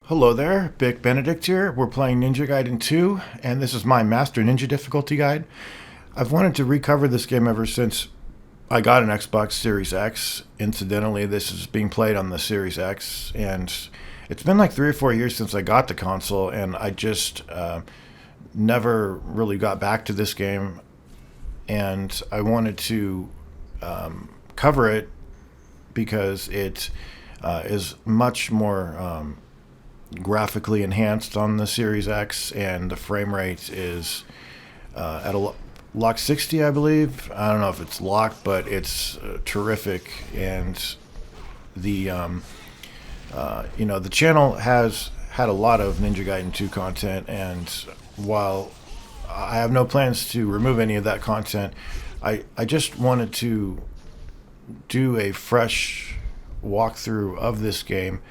Hello there, Bic Benedict here. We're playing Ninja Gaiden 2, and this is my Master Ninja difficulty guide. I've wanted to recover this game ever since I got an Xbox Series X. Incidentally, this is being played on the Series X, and it's been like 3 or 4 years since I got the console, and I just never really got back to this game, and I wanted to cover it because it is much more graphically enhanced on the Series X, and the frame rate is at a lock 60, I believe. I don't know if it's locked, but it's terrific. And the the channel has had a lot of Ninja Gaiden 2 content, and while I have no plans to remove any of that content, I just wanted to do a fresh walkthrough of this game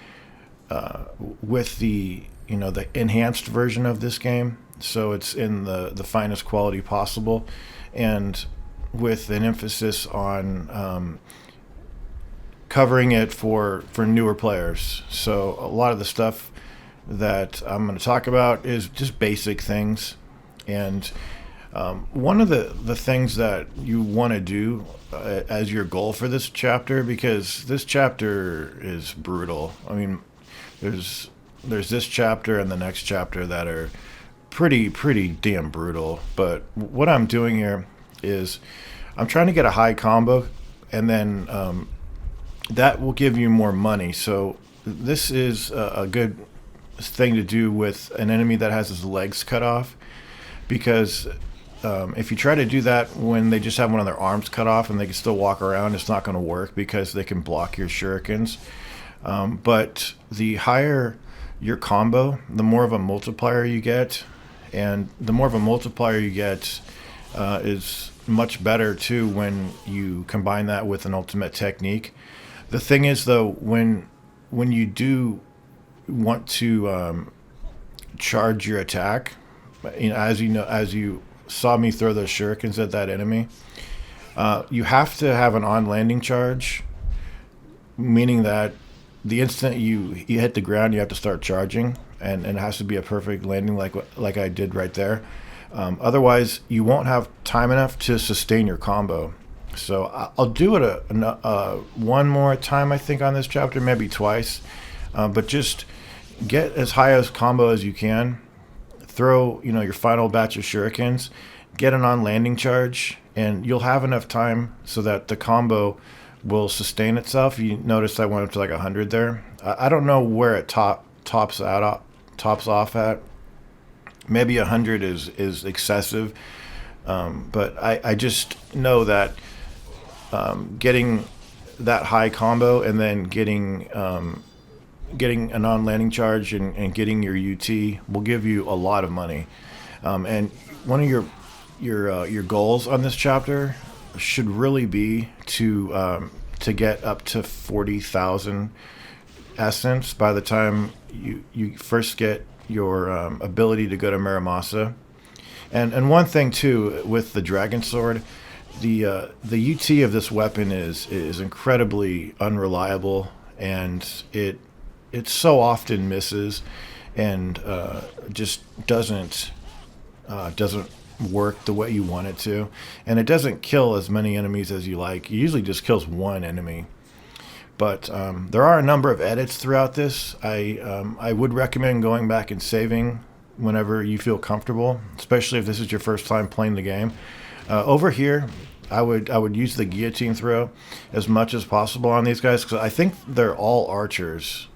with the enhanced version of this game, so it's in the finest quality possible, and with an emphasis on covering it for newer players. So a lot of the stuff that I'm going to talk about is just basic things, and one of the things that you want to do as your goal for this chapter, because this chapter is brutal. I mean, there's this chapter and the next chapter that are pretty damn brutal. But what I'm doing here is I'm trying to get a high combo, and then that will give you more money. So this is a good thing to do with an enemy that has his legs cut off, because if you try to do that when they just have one of their arms cut off and they can still walk around, it's not going to work because they can block your shurikens. But the higher your combo, the more of a multiplier you get, and the more of a multiplier you get is much better too when you combine that with an ultimate technique. The thing is, though, when you do want to charge your attack, as you saw me throw those shurikens at that enemy, you have to have an on landing charge, meaning that the instant you hit the ground, you have to start charging, and it has to be a perfect landing like I did right there. Otherwise, you won't have time enough to sustain your combo. So I'll do it one more time, I think, on this chapter, maybe twice. But just get as high as combo as you can. Throw your final batch of shurikens, get an on landing charge, and you'll have enough time so that the combo will sustain itself. You notice I went up to like 100 there. I don't know where it tops off at. Maybe 100 is excessive, but I just know that getting that high combo and then getting an on landing charge and getting your UT will give you a lot of money. And one of your goals on this chapter should really be to get up to 40,000 essence by the time you first get your ability to go to Muramasa. And one thing too with the Dragon Sword, the UT of this weapon is incredibly unreliable, and it so often misses and just doesn't work the way you want it to, and it doesn't kill as many enemies as you like. It usually just kills one enemy, but there are a number of edits throughout this. I would recommend going back and saving whenever you feel comfortable, especially if this is your first time playing the game. Over here, I would use the Guillotine Throw as much as possible on these guys, because I think they're all archers,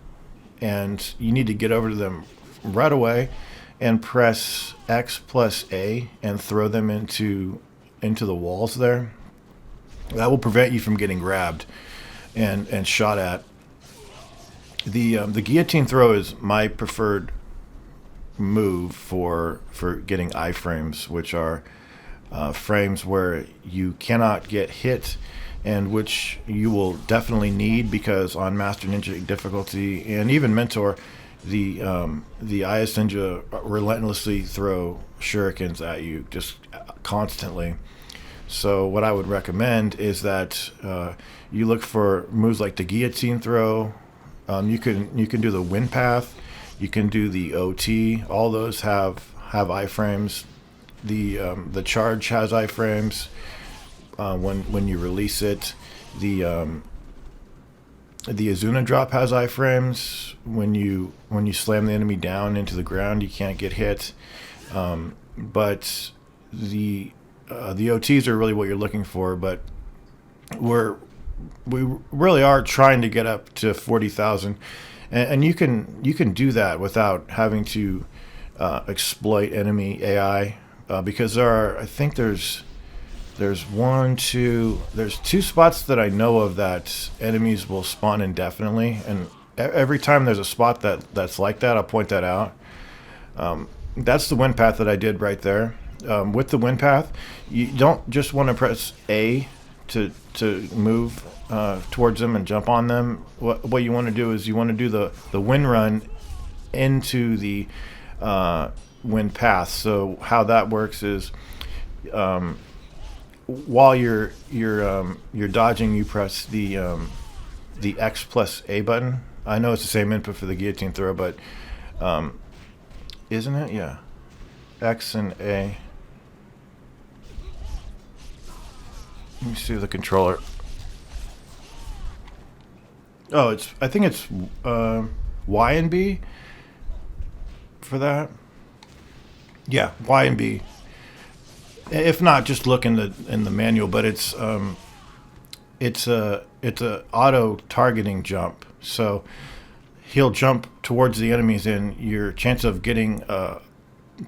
and you need to get over to them right away and press X plus A and throw them into the walls there. That will prevent you from getting grabbed and shot at. The Guillotine Throw is my preferred move for getting iframes, which are frames where you cannot get hit, and which you will definitely need, because on Master Ninja difficulty and even Mentor, the IS Ninja relentlessly throw shurikens at you just constantly. So what I would recommend is that you look for moves like the Guillotine Throw. You can do the Wind Path. You can do the OT. All those have iframes. The charge has iframes when you release it. The Azuna drop has iframes. When you slam the enemy down into the ground, you can't get hit. But the OTs are really what you're looking for. But we really are trying to get up to 40,000, and you can do that without having to exploit enemy AI, because I think there's two spots that I know of that enemies will spawn indefinitely, and every time there's a spot that's like that, I'll point that out. That's the wind path that I did right there. With the wind path, you don't just want to press A to move towards them and jump on them. What you want to do is you want to do the wind run into the wind path. So how that works is, while you're dodging, you press the X plus A button. I know it's the same input for the guillotine throw, but isn't it? Yeah, X and A. Let me see the controller. Oh, I think it's Y and B for that. Yeah, Y and B. If not, just look in the manual. But it's a auto targeting jump. So he'll jump towards the enemies, and your chance of getting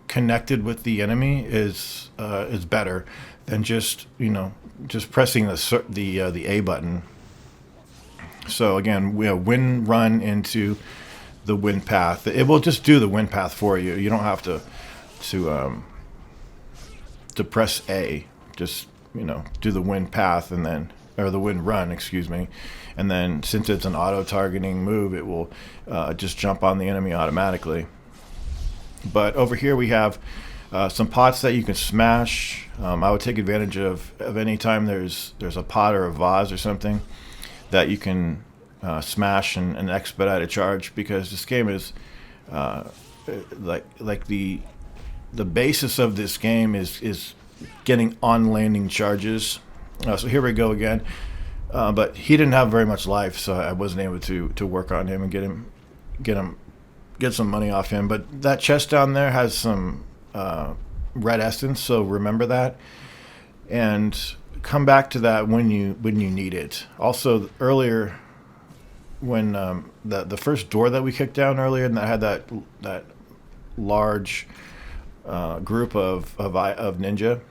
connected with the enemy is better than just pressing the A button. So again, we have wind run into the wind path. It will just do the wind path for you. You don't have to press A. Just do the wind path, and then, or the wind run, excuse me, and then since it's an auto targeting move, it will just jump on the enemy automatically. But over here we have some pots that you can smash. I would take advantage of any time there's a pot or a vase or something that you can smash and expedite a charge, because this game is like the basis of this game is getting on landing charges. So here we go again. But he didn't have very much life, so I wasn't able to work on him and get some money off him. But that chest down there has some red essence, so remember that, and come back to that when you need it. Also, earlier, when the first door that we kicked down earlier, and that had that large group of ninja,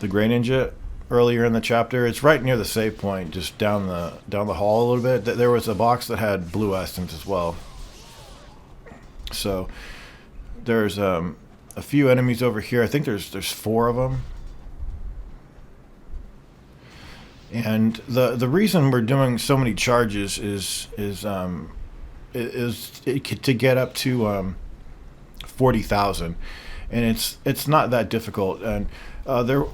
the gray ninja, earlier in the chapter, it's right near the save point, just down the hall a little bit. There was a box that had blue essence as well. So there's a few enemies over here. I think there's 4 of them. And the reason we're doing so many charges is to get up to 40,000, and it's not that difficult. And there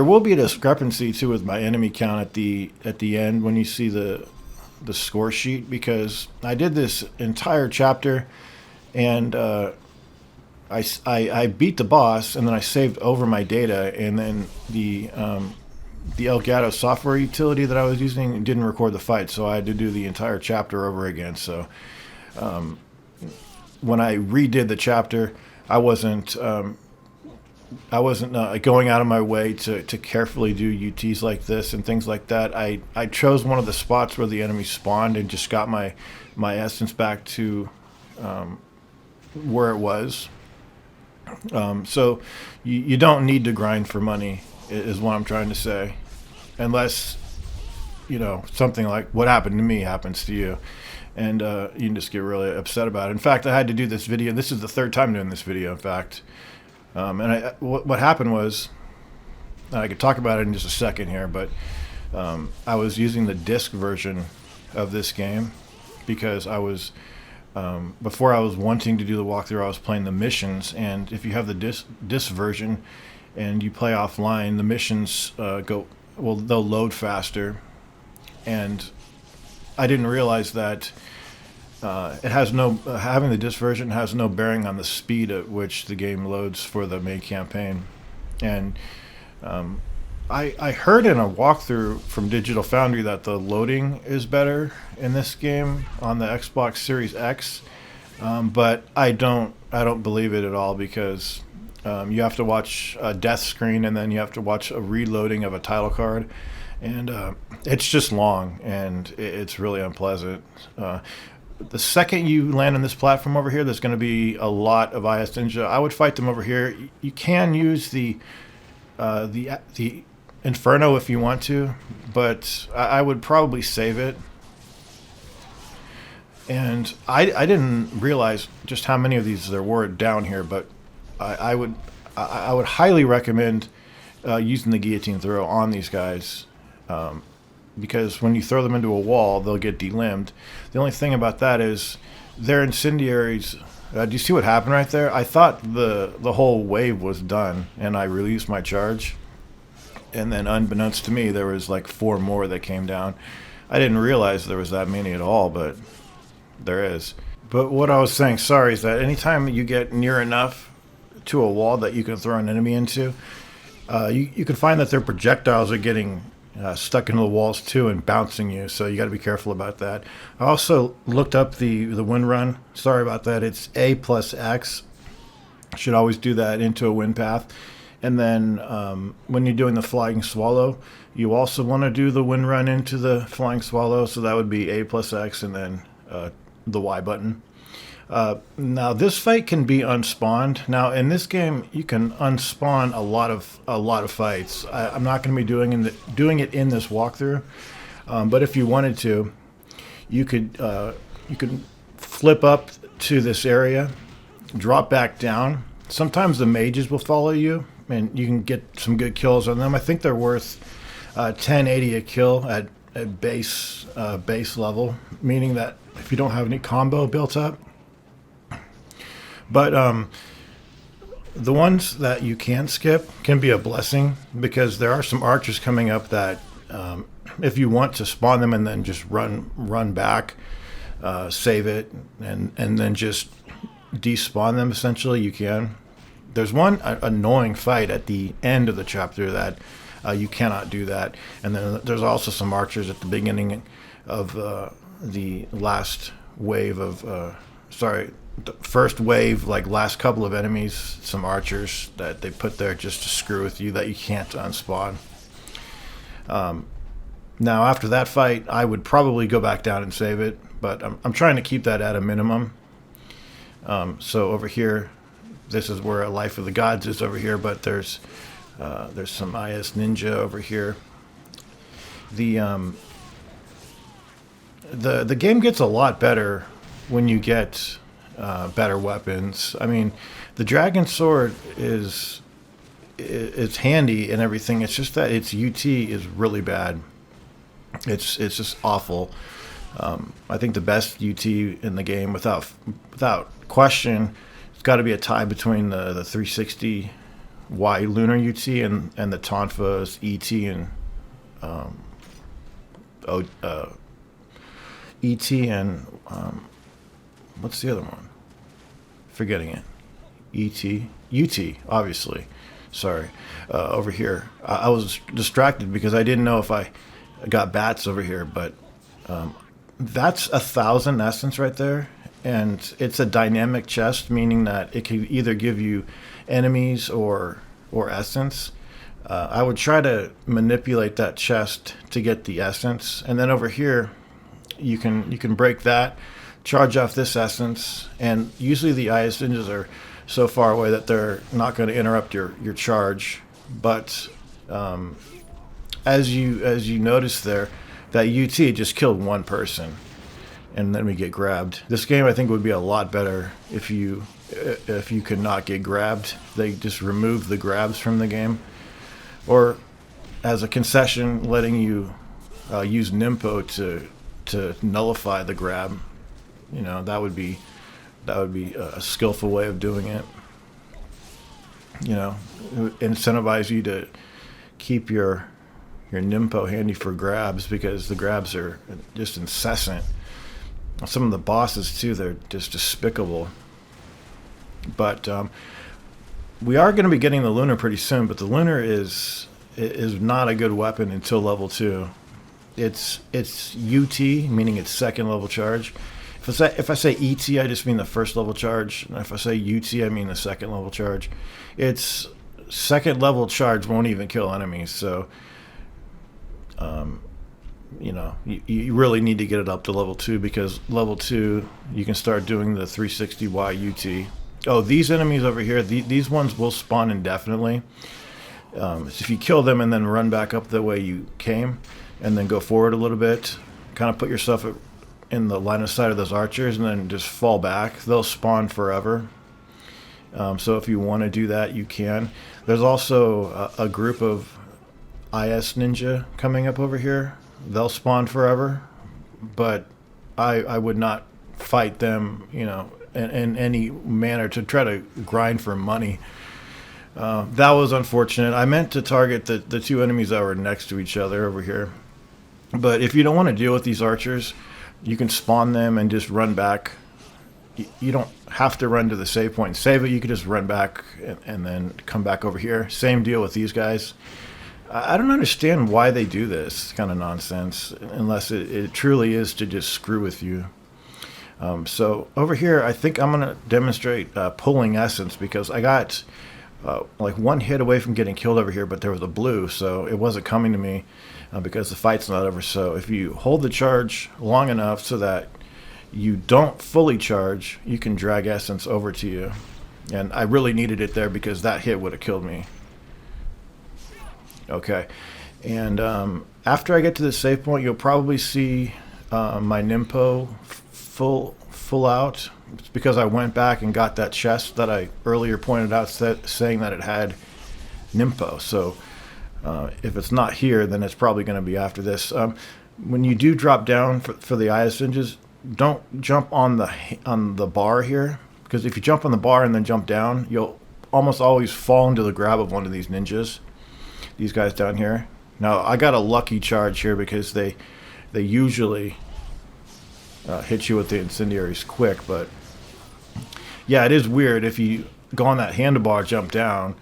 will be a discrepancy too with my enemy count at the end when you see the score sheet, because I did this entire chapter, and I beat the boss, and then I saved over my data, and then the Elgato software utility that I was using didn't record the fight, so I had to do the entire chapter over again. So when I redid the chapter, I wasn't going out of my way to carefully do UTs like this and things like that. I chose one of the spots where the enemy spawned and just got my essence back to where it was. So you don't need to grind for money, is what I'm trying to say, unless something like what happened to me happens to you, and you can just get really upset about it. In fact, I had to do this video. This is the 3rd time doing this video, in fact. And what happened was, I could talk about it in just a second here, but I was using the disc version of this game because I was before I was wanting to do the walkthrough, I was playing the missions, and if you have the disc version and you play offline, the missions they'll load faster. And I didn't realize that it has no having the disc version has no bearing on the speed at which the game loads for the main campaign. And I heard in a walkthrough from Digital Foundry that the loading is better in this game on the Xbox Series X, but I don't believe it at all, because you have to watch a death screen and then you have to watch a reloading of a title card, and it's just long and it's really unpleasant. The second you land on this platform over here, there's going to be a lot of IS Ninja. I would fight them over here. You can use the Inferno if you want to, but I would probably save it. And I didn't realize just how many of these there were down here, but I would highly recommend using the Guillotine Throw on these guys, because when you throw them into a wall, they'll get delimbed. The only thing about that is they're incendiaries. Do you see what happened right there? I thought the whole wave was done, and I released my charge, and then unbeknownst to me, there was like 4 more that came down. I didn't realize there was that many at all, but there is. But what I was saying, sorry, is that anytime you get near enough to a wall that you can throw an enemy into, you can find that their projectiles are getting stuck into the walls too and bouncing you, so you got to be careful about that. I also looked up the wind run. Sorry about that. It's A plus X. Should always do that into a wind path. And then when you're doing the flying swallow, you also want to do the wind run into the flying swallow, so that would be A plus X and then the Y button. Now this fight can be unspawned. Now in this game you can unspawn a lot of fights. I'm not going to be doing it in this walkthrough, but if you wanted to, you could flip up to this area, drop back down. Sometimes the mages will follow you, and you can get some good kills on them. I think they're worth 1080 a kill at base level, meaning that if you don't have any combo built up. But the ones that you can skip can be a blessing, because there are some archers coming up that if you want to spawn them and then just run back, save it, and then just despawn them, essentially, you can. There's one annoying fight at the end of the chapter that you cannot do that. And then there's also some archers at the beginning of the last wave of, the first wave, like last couple of enemies, some archers that they put there just to screw with you that you can't unspawn. Now after that fight, I would probably go back down and save it, but I'm trying to keep that at a minimum. So over here, this is where Life of the Gods is over here, but there's some IS Ninja over here. The game gets a lot better when you get better weapons. I mean, the Dragon Sword it's handy and everything. It's just that its UT is really bad. It's just awful. I think the best UT in the game, without question, it's got to be a tie between the 360 Y Lunar UT and the Tonfa's ET and ET and what's the other one? Forgetting it. UT, obviously. Sorry. Over here, I was distracted because I didn't know if I got bats over here, but that's 1,000 essence right there, and it's a dynamic chest, meaning that it can either give you enemies or essence. I would try to manipulate that chest to get the essence, and then over here you can break that, charge off this essence, and usually the IS Ninjas are so far away that they're not going to interrupt your charge. But as you notice there, that UT just killed one person, and then we get grabbed. This game, I think, would be a lot better if you could not get grabbed. They just remove the grabs from the game, or as a concession, letting you use Nimpo to nullify the grab. You know, that would be a skillful way of doing it. You know, incentivize you to keep your Nimpo handy for grabs, because the grabs are just incessant. Some of the bosses too, they're just despicable. But we are going to be getting the Lunar pretty soon, but the Lunar is not a good weapon until level 2. It's UT, meaning it's second level charge. If I say ET, I just mean the first level charge. And if I say UT, I mean the second level charge. It's second level charge won't even kill enemies. So, you really need to get it up to level 2, because level 2, you can start doing the 360Y UT. Oh, these enemies over here, these ones will spawn indefinitely. So if you kill them and then run back up the way you came, and then go forward a little bit, kind of put yourself in the line of sight of those archers, and then just fall back, they'll spawn forever. So if you want to do that, you can. There's also a group of IS Ninja coming up over here. They'll spawn forever, but I would not fight them, in any manner to try to grind for money. That was unfortunate. I meant to target the two enemies that were next to each other over here. But if you don't want to deal with these archers, you can spawn them and just run back. You don't have to run to the save point and save it. You can just run back and then come back over here. Same deal with these guys. I don't understand why they do this kind of nonsense, unless it truly is to just screw with you. So over here, I think I'm going to demonstrate pulling essence, because I got like one hit away from getting killed over here, but there was a blue, so it wasn't coming to me because the fight's not over. So if you hold the charge long enough so that you don't fully charge, you can drag essence over to you. And I really needed it there because that hit would have killed me. Okay, and after I get to the save point, you'll probably see my Nimpo full out. It's because I went back and got that chest that I earlier pointed out, saying that it had Nimpo. So if it's not here, then it's probably going to be after this. When you do drop down for the IS ninjas, don't jump on the bar here, because if you jump on the bar and then jump down, you'll almost always fall into the grab of one of these ninjas. These guys down here. Now I got a lucky charge here because they usually hit you with the incendiaries quick, but yeah, it is weird. If you go on that handlebar, jump down,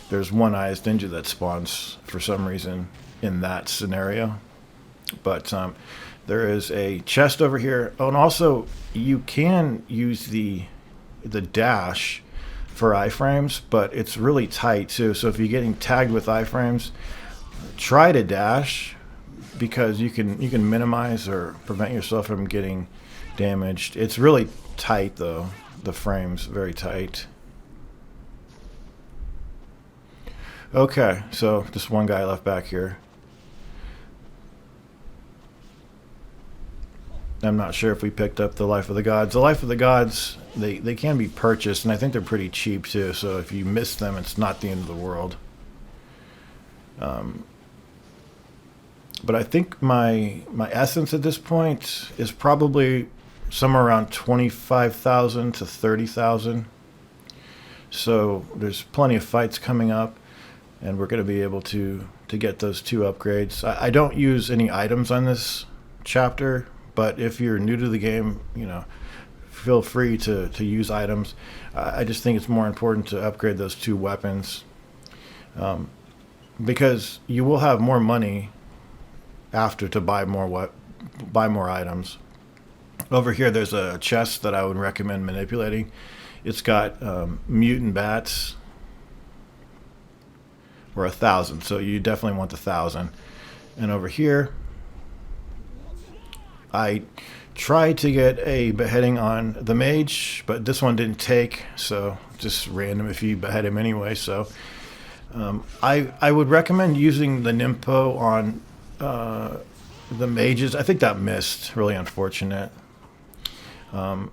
there's one IS ninja that spawns for some reason in that scenario. But there is a chest over here. Oh, and also you can use the dash for iframes, but it's really tight too. So if you're getting tagged with iframes, try to dash, because you can minimize or prevent yourself from getting damaged. It's really tight though, the frame's very tight. Okay, so just one guy left back here. I'm not sure if we picked up the Life of the Gods. The Life of the Gods, they can be purchased, and I think they're pretty cheap too, so if you miss them, it's not the end of the world. But I think my essence at this point is probably somewhere around 25,000 to 30,000. So there's plenty of fights coming up, and we're going to be able to get those 2 upgrades. I don't use any items on this chapter, but if you're new to the game, feel free to use items. I just think it's more important to upgrade those 2 weapons, because you will have more money after to buy more items. Over here, there's a chest that I would recommend manipulating. It's got mutant bats, or 1,000, so you definitely want the 1,000. And over here, I tried to get a beheading on the mage, but this one didn't take, so just random if you behead him anyway. So I would recommend using the Nimpo on the mages. I think that missed, really unfortunate. The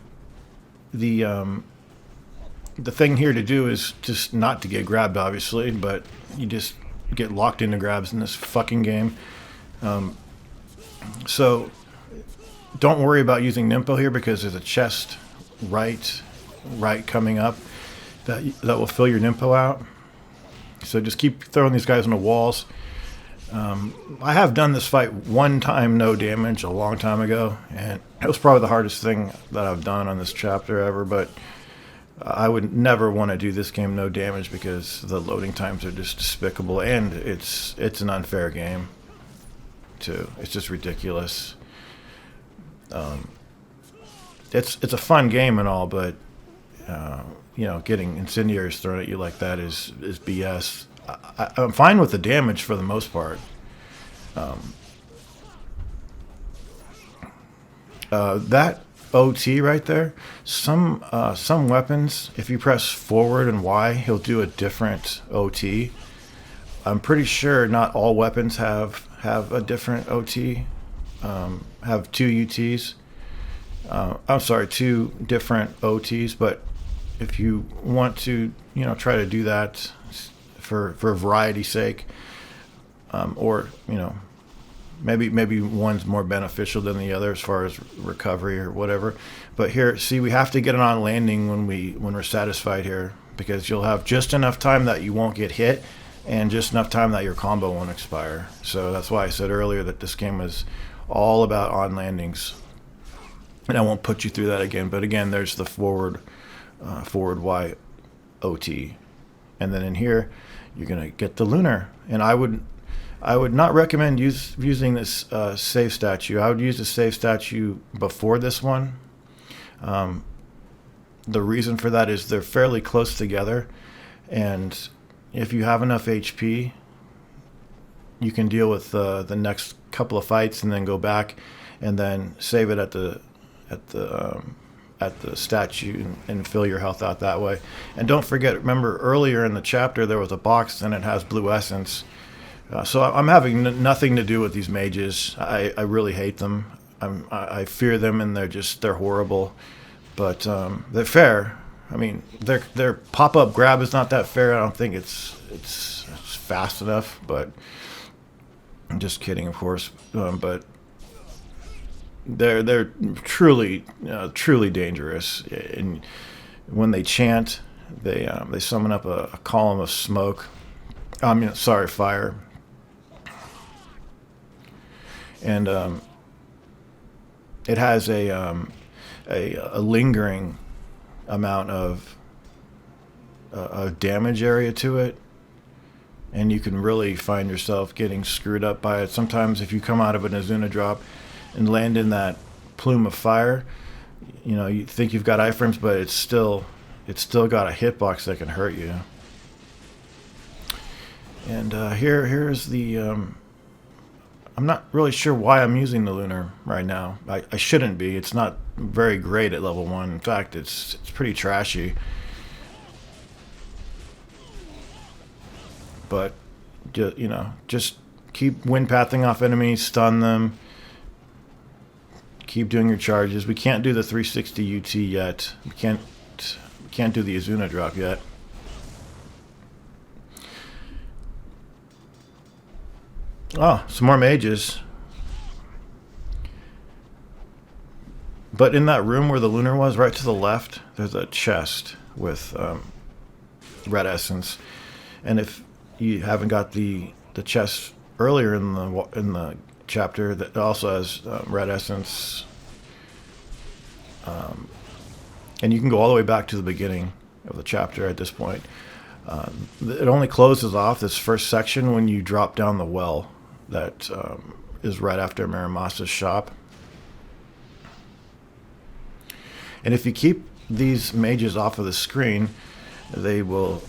thing here to do is just not to get grabbed, obviously, but you just get locked into grabs in this fucking game. So don't worry about using Nimpo here, because there's a chest right coming up that will fill your Nimpo out. So just keep throwing these guys on the walls. I have done this fight one time, no damage, a long time ago, and it was probably the hardest thing that I've done on this chapter ever, but I would never want to do this game no damage because the loading times are just despicable, and it's an unfair game, too. It's just ridiculous. It's a fun game and all, but getting incendiaries thrown at you like that is BS. I'm fine with the damage for the most part. That OT right there, some weapons, if you press forward and Y, he'll do a different OT. I'm pretty sure not all weapons have a different OT. Have two UTs. I'm sorry, two different OTs, but if you want to, try to do that for variety's sake, or maybe one's more beneficial than the other as far as recovery or whatever. But here, see, we have to get it on landing when we're satisfied here, because you'll have just enough time that you won't get hit and just enough time that your combo won't expire. So that's why I said earlier that this game is all about on landings. And I won't put you through that again. But again, there's the forward Y OT. And then in here, you're going to get the Lunar. And I would not recommend using this save statue. I would use the save statue before this one. The reason for that is they're fairly close together. And if you have enough HP, you can deal with the next couple of fights and then go back and then save it at the statue and fill your health out that way. And don't forget, remember earlier in the chapter there was a box and it has blue essence. So I'm having nothing to do with these mages. I really hate them. I fear them, and they're horrible. But they're fair. I mean, their pop-up grab is not that fair. I don't think it's fast enough. But I'm just kidding, of course. But they're truly dangerous. And when they chant, they summon up a column of smoke. Fire. And it has a lingering amount of damage area to it, and you can really find yourself getting screwed up by it. Sometimes if you come out of an Azuna drop and land in that plume of fire, you think you've got iframes, but it's still got a hitbox that can hurt you. And here's the I'm not really sure why I'm using the Lunar right now. I shouldn't be. It's not very great at level 1. In fact, it's pretty trashy. But just keep wind pathing off enemies, stun them. Keep doing your charges. We can't do the 360 UT yet. We can't do the Azuna drop yet. Oh, some more mages. But in that room where the Lunar was, right to the left, there's a chest with red essence. And if you haven't got the chest earlier in the chapter, that also has red essence. And you can go all the way back to the beginning of the chapter at this point. It only closes off this first section when you drop down the well. That is right after Marimasa's shop. And if you keep these mages off of the screen, they will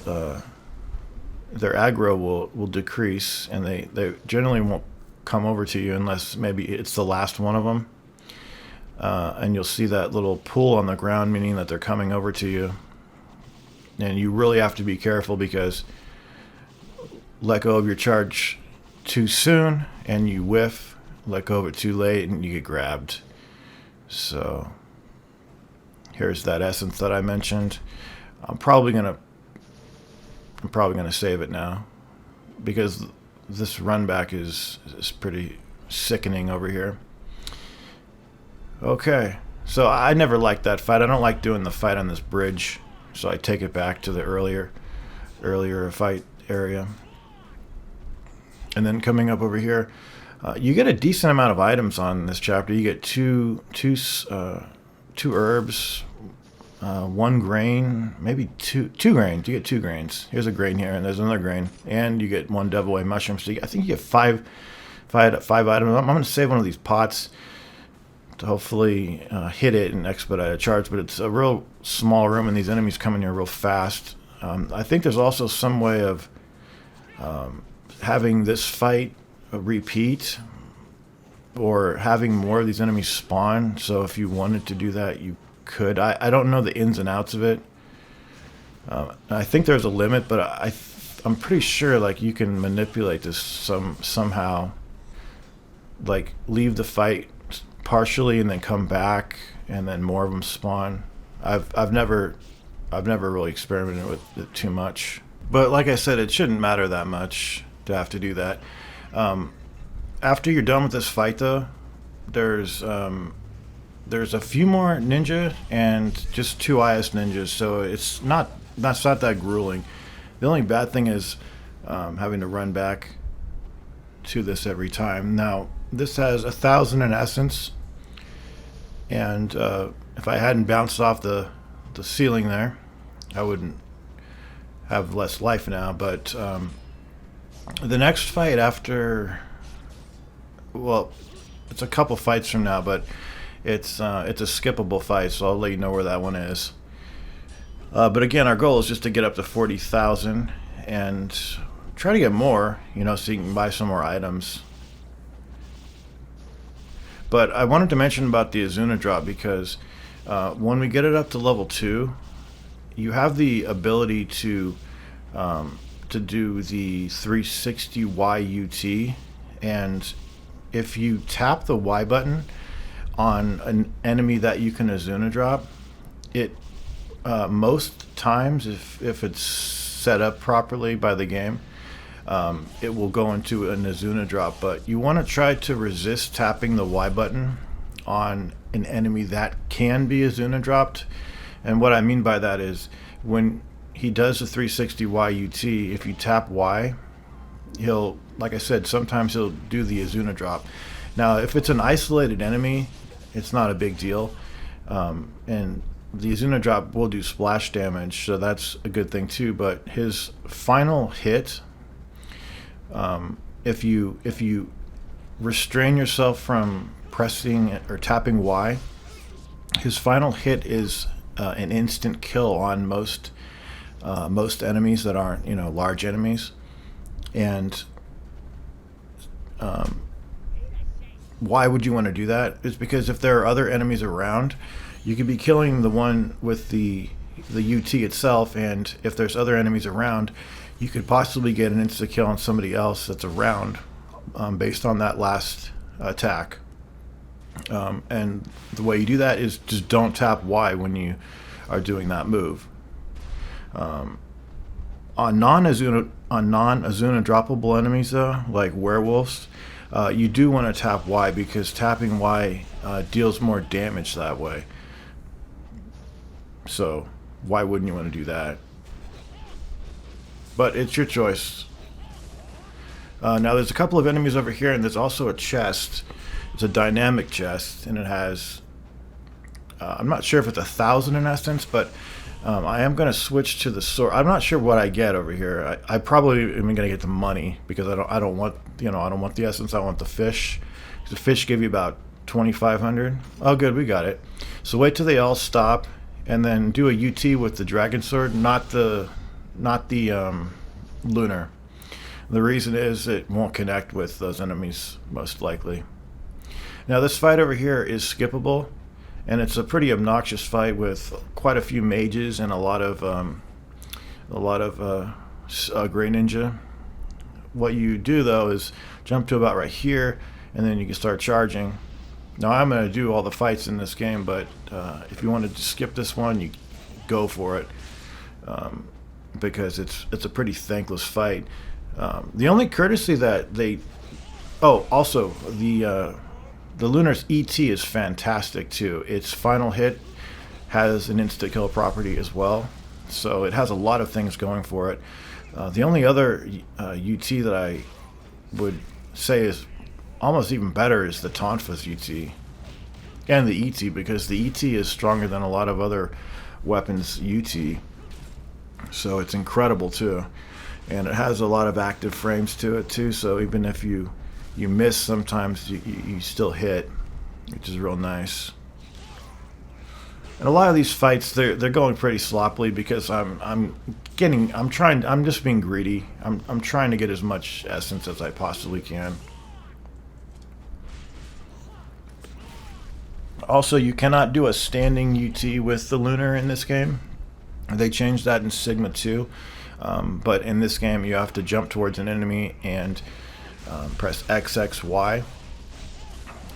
their aggro will decrease, and they generally won't come over to you unless maybe it's the last one of them. And you'll see that little pool on the ground, meaning that they're coming over to you. And you really have to be careful, because let go of your charge too soon and you whiff, let go of it too late and you get grabbed. So here's that essence that I mentioned. I'm probably gonna save it now, because this run back is pretty sickening over here. Okay, so I never liked that fight. I don't like doing the fight on this bridge, so I take it back to the earlier fight area. And then coming up over here, you get a decent amount of items on this chapter. You get two herbs, one grain, maybe two grains. You get 2 grains. Here's a grain here, and there's another grain, and you get 1 devil away mushroom. So I think you get five items. I'm going to save one of these pots to hopefully hit it and expedite a charge. But it's a real small room, and these enemies come in here real fast. I think there's also some way of having this fight repeat, or having more of these enemies spawn. So if you wanted to do that, you could. I don't know the ins and outs of it. I think there's a limit, but I'm pretty sure like you can manipulate this somehow. Like leave the fight partially and then come back, and then more of them spawn. I've never really experimented with it too much, but like I said, it shouldn't matter that much to have to do that. After you're done with this fight, though, there's a few more ninja and just 2 IS ninjas, so that's not that grueling. The only bad thing is having to run back to this every time. Now, this has 1,000 in essence, and if I hadn't bounced off the ceiling there, I wouldn't have less life now. But the next fight after, well, it's a couple fights from now, but it's a skippable fight, so I'll let you know where that one is. But again, our goal is just to get up to 40,000 and try to get more, so you can buy some more items. But I wanted to mention about the Azuna drop because when we get it up to level 2, you have the ability to do the 360 YUT, and if you tap the Y button on an enemy that you can Azuna drop, it most times, if it's set up properly by the game, it will go into an Azuna drop. But you want to try to resist tapping the Y button on an enemy that can be Azuna dropped. And what I mean by that is when he does the 360 YUT, if you tap Y, he'll, like I said, sometimes he'll do the Azuna drop. Now, if it's an isolated enemy, it's not a big deal. And the Azuna drop will do splash damage, so that's a good thing too. But his final hit, if you restrain yourself from pressing or tapping Y, his final hit is an instant kill on most enemies that aren't large enemies. And why would you want to do that? It's because if there are other enemies around, you could be killing the one with the UT itself, and if there's other enemies around, you could possibly get an insta kill on somebody else that's around based on that last attack. And the way you do that is just don't tap Y when you are doing that move. On non-Azuna droppable enemies, though, like werewolves, you do want to tap Y, because tapping Y deals more damage that way. So why wouldn't you want to do that? But it's your choice. Now there's a couple of enemies over here, and there's also a chest. It's a dynamic chest, and it has I'm not sure if it's 1,000 in essence, but I am going to switch to the sword. I'm not sure what I get over here. I probably am going to get the money, because I don't want I don't want the essence. I want the fish. The fish give you about 2,500. Oh, good, we got it. So wait till they all stop, and then do a UT with the Dragon Sword, not the Lunar. The reason is it won't connect with those enemies, most likely. Now this fight over here is skippable, and it's a pretty obnoxious fight with quite a few mages and a lot of gray ninja. What you do though is jump to about right here, and then you can start charging. Now I'm going to do all the fights in this game, but if you wanted to skip this one, you go for it, because it's a pretty thankless fight. The only courtesy that they... Oh, also, the Lunar's ET is fantastic too. Its final hit has an insta-kill property as well, so it has a lot of things going for it. The only other UT that would say is almost even better is the Tonfa's UT and the ET, because the ET is stronger than a lot of other weapons UT. So it's incredible too, and it has a lot of active frames to it too. So even if you miss, sometimes you still hit, which is real nice. And a lot of these fights, they're going pretty sloppily because I'm just being greedy. I'm trying to get as much essence as I possibly can. Also, you cannot do a standing UT with the Lunar in this game. They changed that in Sigma 2, but in this game you have to jump towards an enemy and press XXY.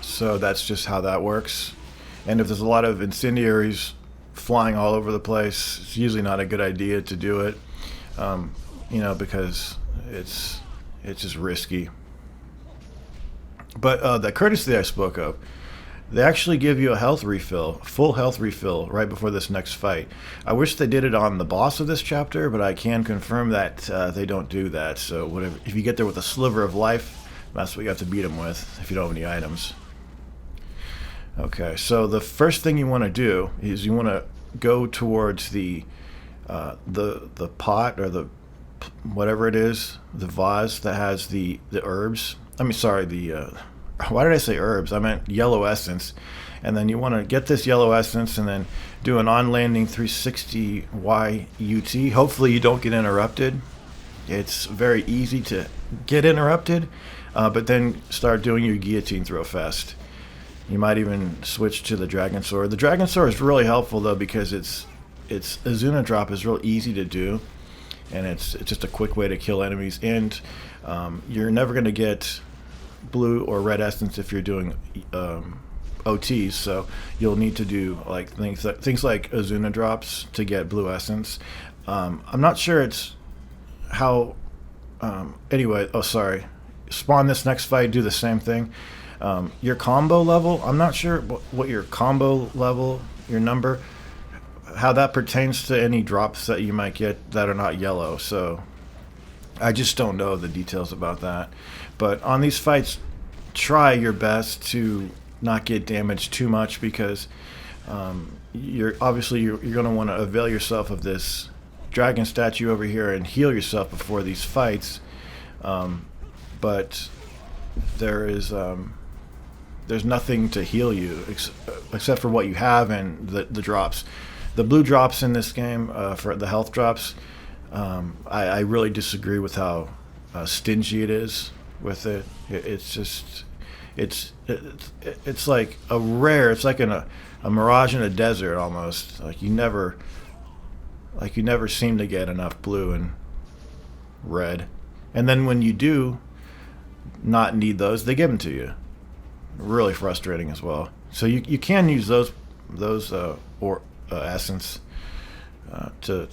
So that's just how that works. And if there's a lot of incendiaries flying all over the place, it's usually not a good idea to do it, because it's just risky. But the courtesy I spoke of, they actually give you a health refill, full health refill, right before this next fight. I wish they did it on the boss of this chapter, but I can confirm that they don't do that. So whatever, if you get there with a sliver of life, that's what you have to beat them with if you don't have any items. Okay, so the first thing you want to do is you want to go towards the pot, or the whatever it is, the vase that has the herbs. I mean, sorry, why did I say herbs? I meant yellow essence. And then you want to get this yellow essence and then do an on-landing 360 Y UT. Hopefully you don't get interrupted. It's very easy to get interrupted, but then start doing your Guillotine Throw fest. You might even switch to the Dragon Sword. The Dragon Sword is really helpful though, because its Azuna drop is real easy to do, and it's just a quick way to kill enemies. And you're never going to get blue or red essence if you're doing OTs, so you'll need to do like things like Azuna drops to get blue essence. I'm not sure it's how. Anyway, oh sorry. Spawn this next fight, do the same thing. Your combo level, I'm not sure what your combo level, your number, how that pertains to any drops that you might get that are not yellow. So I just don't know the details about that. But on these fights, try your best to not get damaged too much, because you're going to want to avail yourself of this dragon statue over here and heal yourself before these fights. But there's nothing to heal you except for what you have and the drops. The blue drops in this game, for the health drops, I really disagree with how stingy it is with it. It's like a rare. It's like a mirage in a desert almost. Like you never seem to get enough blue and red. And then when you do not need those, they give them to you. Really frustrating as well. So you can use those essence to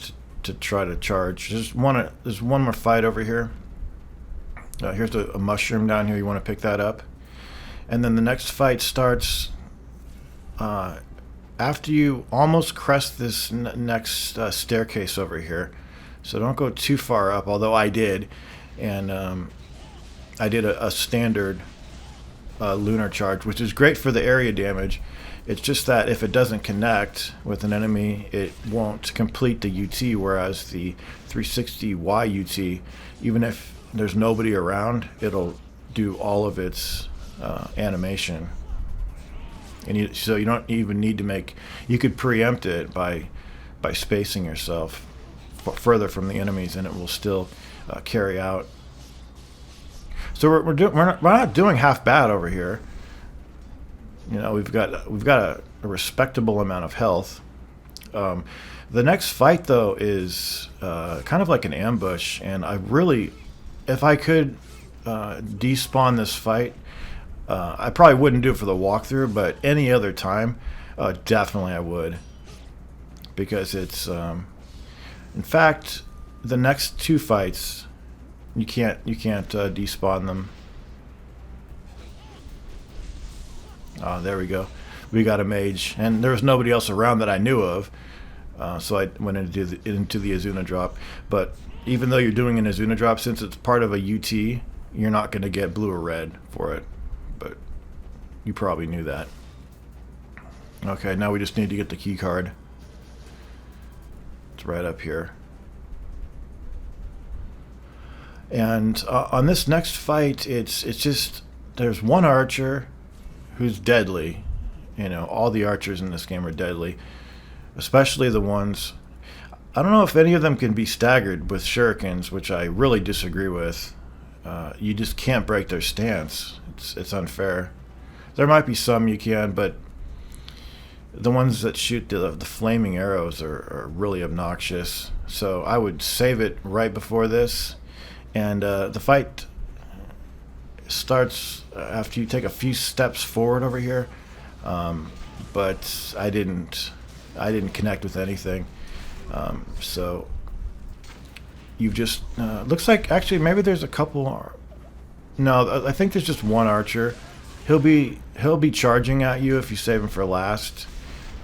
try to charge. There's one more fight over here. Here's a mushroom down here. You want to pick that up, and then the next fight starts after you almost crest this next staircase over here. So don't go too far up. Although I did, and I did a standard lunar charge, which is great for the area damage. It's just that if it doesn't connect with an enemy, it won't complete the UT, whereas the 360 Y UT, even if there's nobody around, it'll do all of its animation. And so you don't even need to you could preempt it by spacing yourself further from the enemies, and it will still carry out. So we're not doing half bad over here. You know, we've got a respectable amount of health. The next fight though is kind of like an ambush, and if I could despawn this fight, I probably wouldn't do it for the walkthrough, but any other time, definitely I would, because it's in fact the next two fights. You can't despawn them. There we go. We got a mage, and there was nobody else around that I knew of, so I went into the Azuna drop. But even though you're doing an Azuna drop, since it's part of a UT, you're not going to get blue or red for it, but you probably knew that. Okay, now we just need to get the key card. It's right up here. And on this next fight, it's just, there's one archer who's deadly. You know, all the archers in this game are deadly, especially the ones, I don't know if any of them can be staggered with shurikens, which I really disagree with. You just can't break their stance. It's unfair. There might be some you can, but the ones that shoot the flaming arrows are really obnoxious. So I would save it right before this. And the fight starts after you take a few steps forward over here. But I didn't connect with anything. So you've just looks like, actually maybe there's a couple. No, I think there's just one archer. He'll be charging at you if you save him for last.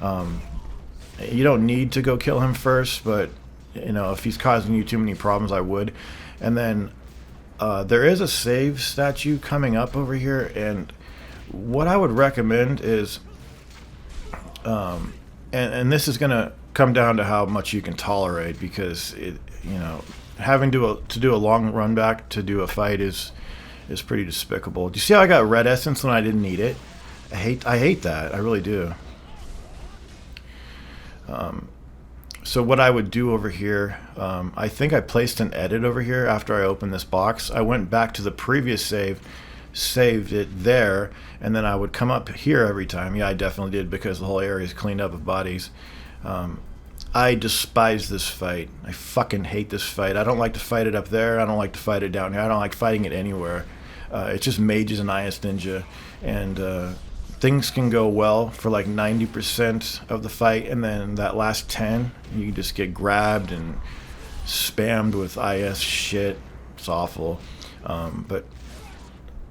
You don't need to go kill him first, but you know, if he's causing you too many problems, I would. And then there is a save statue coming up over here, and what I would recommend is, and this is gonna come down to how much you can tolerate, because it, you know, having to do a long run back to do a fight is pretty despicable. Do you see how I got red essence when I didn't need it? I hate that. I really do. So what I would do over here, I think I placed an edit over here after I opened this box. I went back to the previous save, saved it there, and then I would come up here every time. Yeah, I definitely did, because the whole area is cleaned up of bodies. I despise this fight. I fucking hate this fight. I don't like to fight it up there. I don't like to fight it down here. I don't like fighting it anywhere. It's just mages and IS Ninja, and things can go well for like 90% of the fight, and then that last 10, you just get grabbed and spammed with IS shit. It's awful. But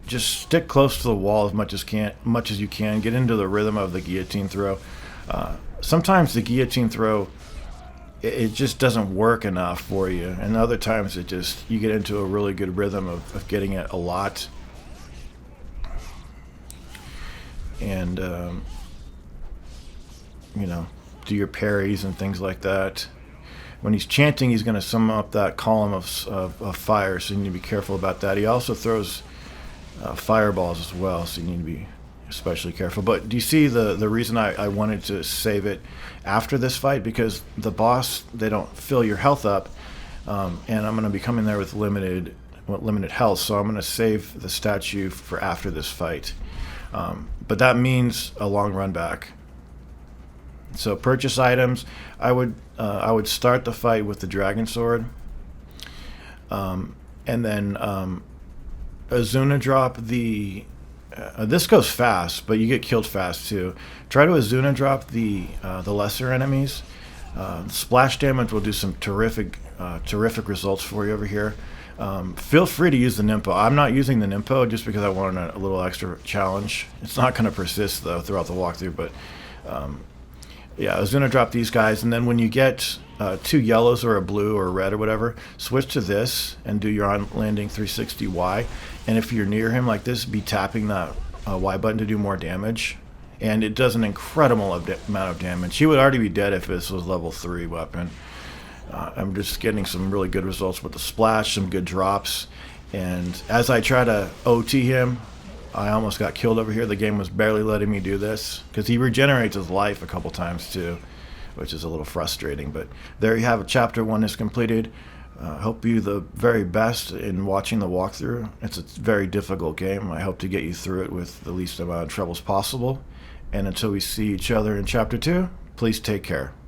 just stick close to the wall as much as you can. Get into the rhythm of the guillotine throw. Sometimes the guillotine throw, it just doesn't work enough for you, and other times you get into a really good rhythm of getting it a lot. And you know, do your parries and things like that. When he's chanting, he's going to sum up that column of fire, so you need to be careful about that. He also throws fireballs as well, so you need to be especially careful. But do you see the reason I wanted to save it after this fight? Because the boss, they don't fill your health up, and I'm going to be coming there with limited health, so I'm going to save the statue for after this fight. But that means a long run back. So purchase items, I would start the fight with the Dragon Sword, and then Azuna drop the. This goes fast, but you get killed fast too. Try to Azuna drop the lesser enemies. Splash damage will do some terrific results for you over here. Feel free to use the Nimpo. I'm not using the Nimpo just because I wanted a little extra challenge. It's not going to persist though throughout the walkthrough, but yeah, I was going to drop these guys, and then when you get 2 yellows or a blue or a red or whatever, switch to this and do your on landing 360 Y. And if you're near him like this, be tapping that Y button to do more damage. And it does an incredible amount of damage. He would already be dead if this was level 3 weapon. I'm just getting some really good results with the splash, some good drops. And as I try to OT him, I almost got killed over here. The game was barely letting me do this, because he regenerates his life a couple times too, which is a little frustrating. But there you have it. Chapter 1 is completed. Hope you the very best in watching the walkthrough. It's a very difficult game. I hope to get you through it with the least amount of troubles possible. And until we see each other in Chapter 2, please take care.